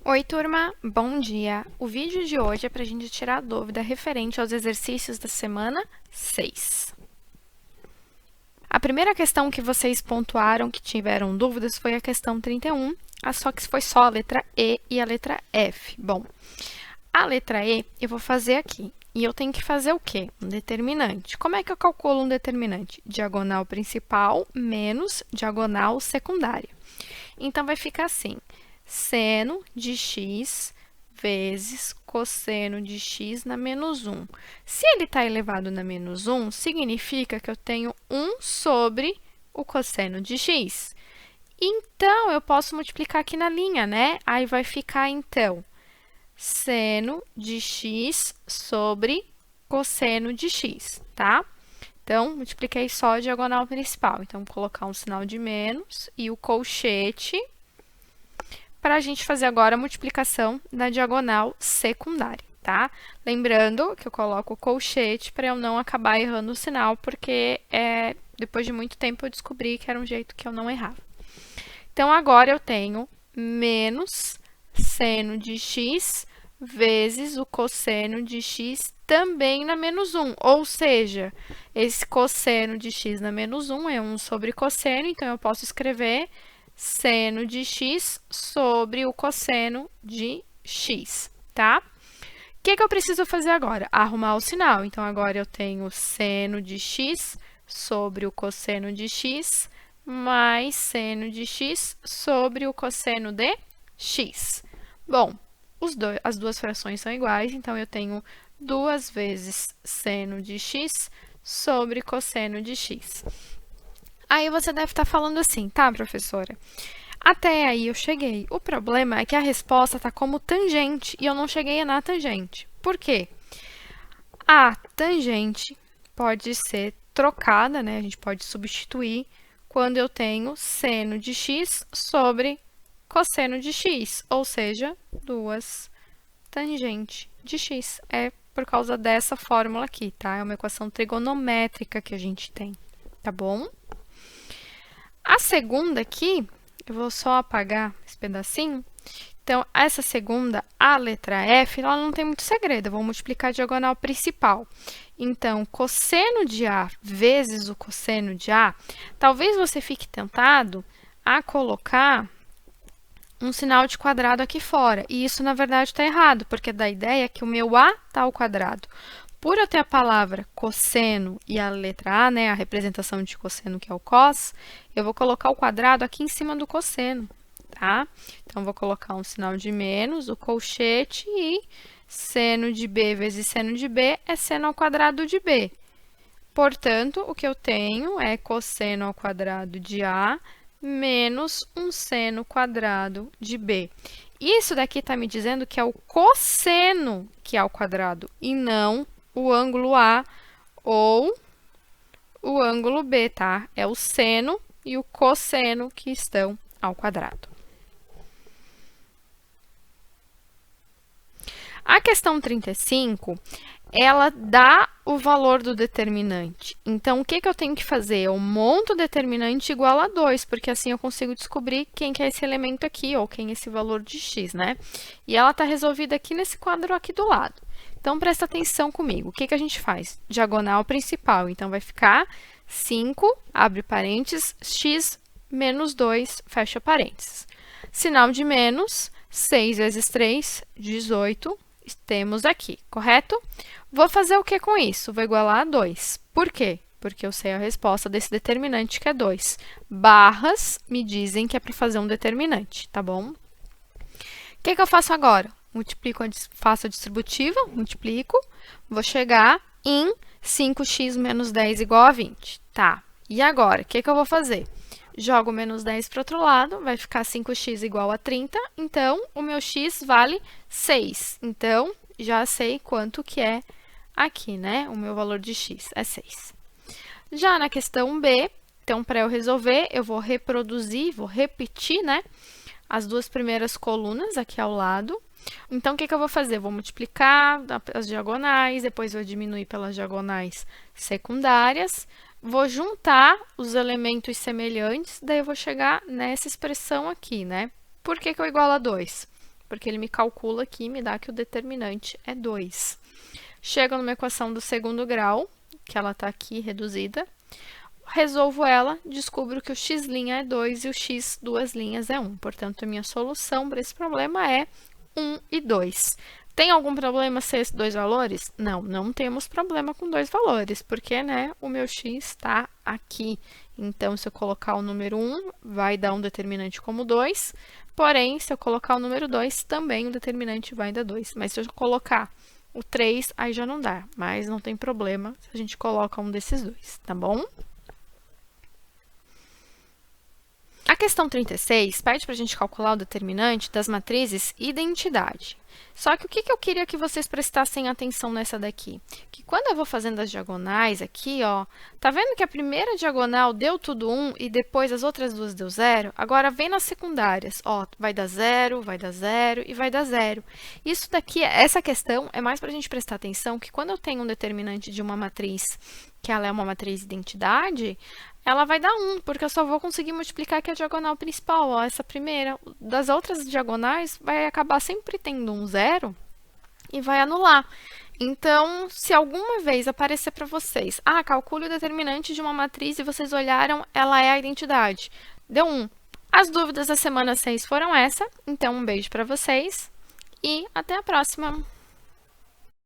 Oi, turma! Bom dia! O vídeo de hoje é para a gente tirar a dúvida referente aos exercícios da semana 6. A primeira questão que vocês pontuaram que tiveram dúvidas foi a questão 31, só que foi só a letra E e a letra F. Bom, a letra E eu vou fazer aqui. E eu tenho que fazer o quê? Um determinante. Como é que eu calculo um determinante? Diagonal principal menos diagonal secundária. Então, vai ficar assim, seno de x vezes cosseno de x na menos 1. Se ele está elevado na menos 1, significa que eu tenho 1 sobre o cosseno de x. Então, eu posso multiplicar aqui na linha, né? Aí vai ficar, então, seno de x sobre cosseno de x, tá? Então, multipliquei só a diagonal principal. Então, vou colocar um sinal de menos e o colchete para a gente fazer agora a multiplicação da diagonal secundária, tá? Lembrando que eu coloco o colchete para eu não acabar errando o sinal, porque depois de muito tempo eu descobri que era um jeito que eu não errava. Então, agora eu tenho menos seno de x vezes o cosseno de x também na menos 1. Ou seja, esse cosseno de x na menos 1 é 1 sobre cosseno, então eu posso escrever seno de x sobre o cosseno de x, tá? O que eu preciso fazer agora? Arrumar o sinal. Então, agora eu tenho seno de x sobre o cosseno de x mais seno de x sobre o cosseno de x. Bom, as duas frações são iguais, então eu tenho 2 vezes seno de x sobre cosseno de x. Aí você deve estar falando assim, tá, professora? Até aí eu cheguei. O problema é que a resposta está como tangente e eu não cheguei na tangente. Por quê? A tangente pode ser trocada, né? A gente pode substituir quando eu tenho seno de x sobre cosseno de x, ou seja, 2 tangente de x. É por causa dessa fórmula aqui, tá? É uma equação trigonométrica que a gente tem, tá bom? A segunda aqui, eu vou só apagar esse pedacinho. Então, essa segunda, a letra F, ela não tem muito segredo. Eu vou multiplicar a diagonal principal. Então, cosseno de A vezes o cosseno de A, talvez você fique tentado a colocar um sinal de quadrado aqui fora. E isso, na verdade, está errado, porque dá a ideia que o meu A está ao quadrado. Por eu ter a palavra cosseno e a letra A, né, a representação de cosseno, que é o cos, eu vou colocar o quadrado aqui em cima do cosseno, tá? Então, vou colocar um sinal de menos, o colchete, e seno de B vezes seno de B é seno ao quadrado de B. Portanto, o que eu tenho é cosseno ao quadrado de A menos um seno quadrado de B. Isso daqui está me dizendo que é o cosseno que é ao quadrado, e não o ângulo A ou o ângulo B, tá? É o seno e o cosseno que estão ao quadrado. A questão 35, ela dá o valor do determinante. Então, o que eu tenho que fazer? Eu monto o determinante igual a 2, porque assim eu consigo descobrir quem que é esse elemento aqui, ou quem é esse valor de x, né? E ela está resolvida aqui nesse quadro aqui do lado. Então, presta atenção comigo. O que a gente faz? Diagonal principal. Então, vai ficar 5, abre parênteses, x menos 2, fecha parênteses. Sinal de menos, 6 vezes 3, 18, temos aqui, correto? Vou fazer o que com isso? Vou igualar a 2. Por quê? Porque eu sei a resposta desse determinante, que é 2. Barras me dizem que é para fazer um determinante, tá bom? O que eu faço agora? Faço a distributiva, multiplico, vou chegar em 5x menos 10 igual a 20. Tá, e agora? O que eu vou fazer? Jogo menos 10 para o outro lado, vai ficar 5x igual a 30, então, o meu x vale 6. Então, já sei quanto que é aqui, né? O meu valor de x é 6. Já na questão B, então, para eu resolver, eu vou reproduzir, vou repetir, né? As duas primeiras colunas aqui ao lado. Então, o que eu vou fazer? Vou multiplicar as diagonais, depois vou diminuir pelas diagonais secundárias, vou juntar os elementos semelhantes, daí eu vou chegar nessa expressão aqui, né? Por que eu igualo a 2? porque ele me calcula aqui e me dá que o determinante é 2. Chego numa equação do segundo grau, que ela está aqui reduzida, resolvo ela, descubro que o x' é 2 e o x duas linhas é 1. Portanto, a minha solução para esse problema é 1 e 2. Tem algum problema ser esses dois valores? Não, não temos problema com dois valores, porque, né, o meu x está aqui. Então, se eu colocar o número 1, vai dar um determinante como 2, porém, se eu colocar o número 2, também o determinante vai dar 2. Mas se eu colocar o 3, aí já não dá, mas não tem problema se a gente coloca um desses dois, tá bom? A questão 36 pede para a gente calcular o determinante das matrizes identidade. Só que o que eu queria que vocês prestassem atenção nessa daqui? Que quando eu vou fazendo as diagonais aqui, ó, tá vendo que a primeira diagonal deu tudo 1 e depois as outras duas deu 0? Agora, vem nas secundárias, ó, vai dar 0, vai dar 0 e vai dar 0. Isso daqui, essa questão é mais para a gente prestar atenção que quando eu tenho um determinante de uma matriz, que ela é uma matriz identidade, ela vai dar 1, porque eu só vou conseguir multiplicar aqui a diagonal principal, ó, essa primeira. Das outras diagonais, vai acabar sempre tendo um 0 e vai anular. Então, se alguma vez aparecer para vocês, calcule o determinante de uma matriz e vocês olharam, ela é a identidade. Deu 1. As dúvidas da semana 6 foram essa, então um beijo para vocês e até a próxima!